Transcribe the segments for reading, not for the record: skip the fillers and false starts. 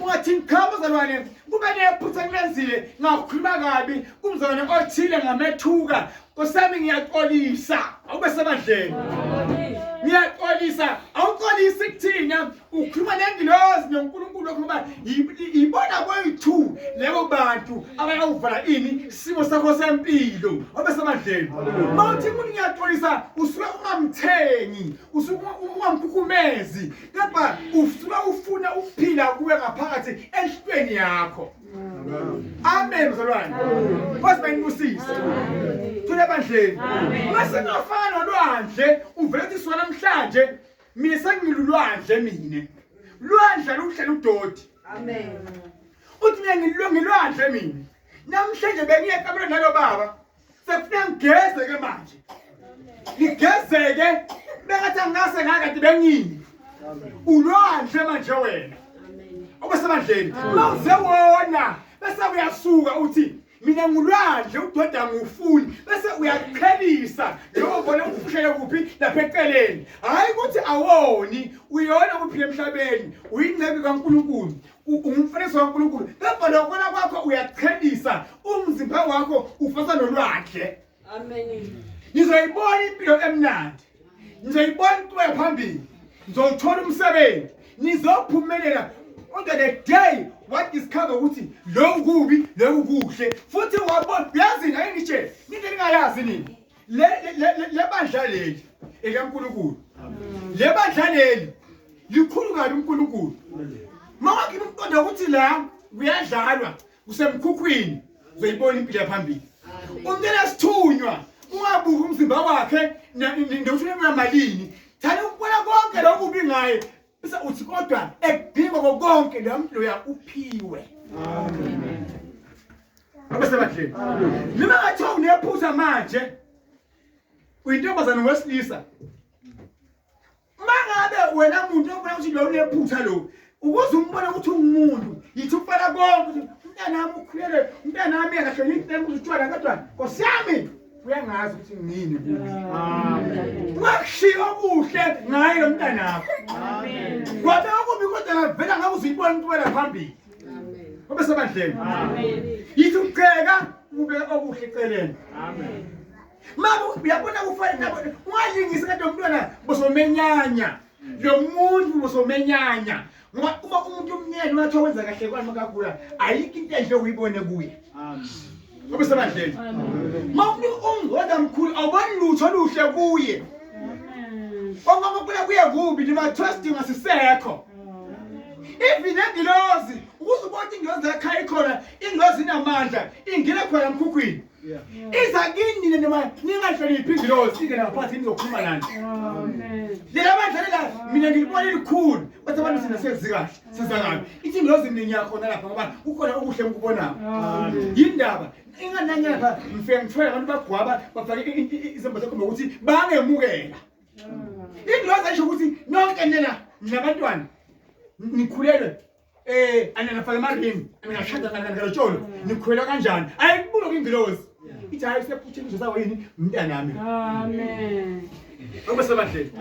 ungathi ngikhaba zalwane kube nephutha ngilenzile ngakhuluma kabi kumzona othile ngamethuka Nkosami ngiyaxolisa awube semandleni ngiyaxolisa awuxolisi kuthina ukhuluma nengilozi noNkulunkulu ukuba ibona kwethu lebo bantu abayawuvala ini simo sakho sempilo awube semandleni mawuthi umuntu ngiyaxolisa usuke ungamthengi usuke ungamkhukumezi kepha usuke ufuna ukuphila kuwe ngaphakathi enhlweni yakho amen mzalwane wasibuyisisa thula bandleni mase ngafana nolwandle uvela ukuthi sona namhlanje mina sengilulwandle mina lwandle luhlala udodi amen uthi mina ngilwandle mina namhlanje bengiye ekamela nalo baba sekufuna ngigezeke manje ngigezeke bengathi angase ngakade bengini ulwandle manje wena obesemandleni mawuze wona bese uyasuka uthi mina ngulwandle udoda ngufuni bese uyaqhelisa njengoba ufushele kuphi lapha eceleni hayi ukuthi awoni uyona kuphila emhlabeni uyingcebi kaNkulunkulu umfundisi kaNkulunkulu kepha lokho kwakho uyaqhelisa umzimba wakho ufasa nolwandle amen nizoyibona impilo emnandi nizoyibona into phambili nizothola umsebenzi nizophumelela on the day what is covered ukuthi lo kubi lo kuhle futhi wabona uyazi na ngisho into engayazi nini le bandla leli ekaNkulunkulu le bandla leli likhulu kabi uNkulunkulu mawakhe umqondo ukuthi la uyadlalwa usemkhukhwini uzoyibona impilo yaphambili ungena sithunywa ungabuka umzimba wakhe ndokuthi uyamalini thana ukubona konke lokubi ngaye bese uthi kodwa ekudinga konke lamhlo yakuphiwe amen abese badleni nima ngathi unephutha manje uyintombazana wesilisa mangabe wena umuntu obona ukuthi lo unephutha lo ukuze umbone ukuthi umuntu yithi ufala konke umntana wami ukhulele umntana wami akahloniphi into ukutshwala kodwa nkosiyami uyangazi ukuthi ngini amen wakushiya kuhle ngaye lo mntana wakho amen kwabe ukubi kodwa ngavela ngabe uzibona into wena phambili amen obe sebandleni amen yithi uqheka ube okuhle eceleni amen mama uyabona kufanele nabo ungayingisa kade umntwana bosomenyanya lo muntu bosomenyanya ngoba uma umuntu umnyeni wathi wenza kahle kwami kakhulu ayikho into enhle uyibone kuye amen obe sebandleni mawuthi ungoda mkhulu awubani lutho luhle kuye ongaphula kuye kubi nima trust ngasisekho even engilozi ukuzobona ingilozi yakha ikhona ingilozi inamandla ingena khona emkhukhwini iza kini nima ningahloniphi ingilozi ingena ngaphansi nizokhuluma nani amen lela bandla mina ngilibona likhulu bathi abantu sina sezikahle sizakabi ithi ingilozi mina ngiyakhona lapha ngoba ukhona okuhle ngikubona yindaba ingananya lapha ngifike ngithwele abantu bagwaba bafake izembo zakho ukuthi bangemukela ingilozi ayisho ukuthi nonke nina nabantwana nikhulelwe ananafaka amarini angashada ngalotsholo nikhulelwa kanjani ayikubulo kwingilozi ithi hayi sephuthini ngizosawa yini umntana nami amen obesebadleni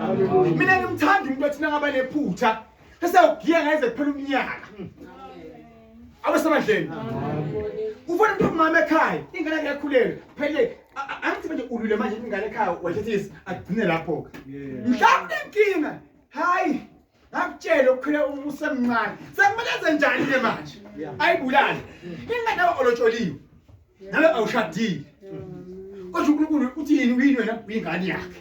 mina ngimthanda umuntu othina ngaba nephutha bese ugiya ngaze kuphela umnyaka abesebadleni ufuna umuntu mama ekhaya ingane yakhulelwe phele angithi manje ulule manje ingane ekhaya wayethi agcine lapho mhlawumbe inkinga hayi akutshela ukukhula umusemncane sekumele njani ke manje ayibulala ingane olotsholiwe nawe awushadile kodwa uNkulunkulu uthi yini wini wena uyingane yakhe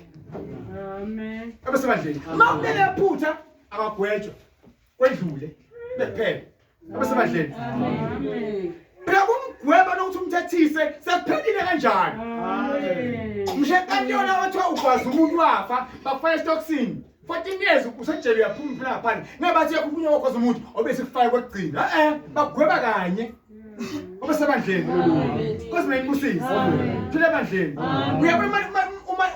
amen abesebadleni mawulele phutha akagwetshwa kwedlule bephela abesebadleni amen phela kumgweba nokuthi umthethise sekuphelile kanjani amen mshekantona wathi ukwazi umuntu wafa bakufaka estoksini 14 years usejele uyaphuma phela phansi ngabathi yakuphunya ukwazi umuntu obese kufaka kwegcina bagweba kanye obesebandleni because mayibusisa phela ebandleni uyabona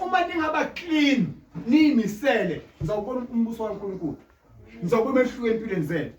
uma ningaba clean nimisele ngizawubona umbuso kaNkulunkulu ngizawubona umehluko empilweni zenu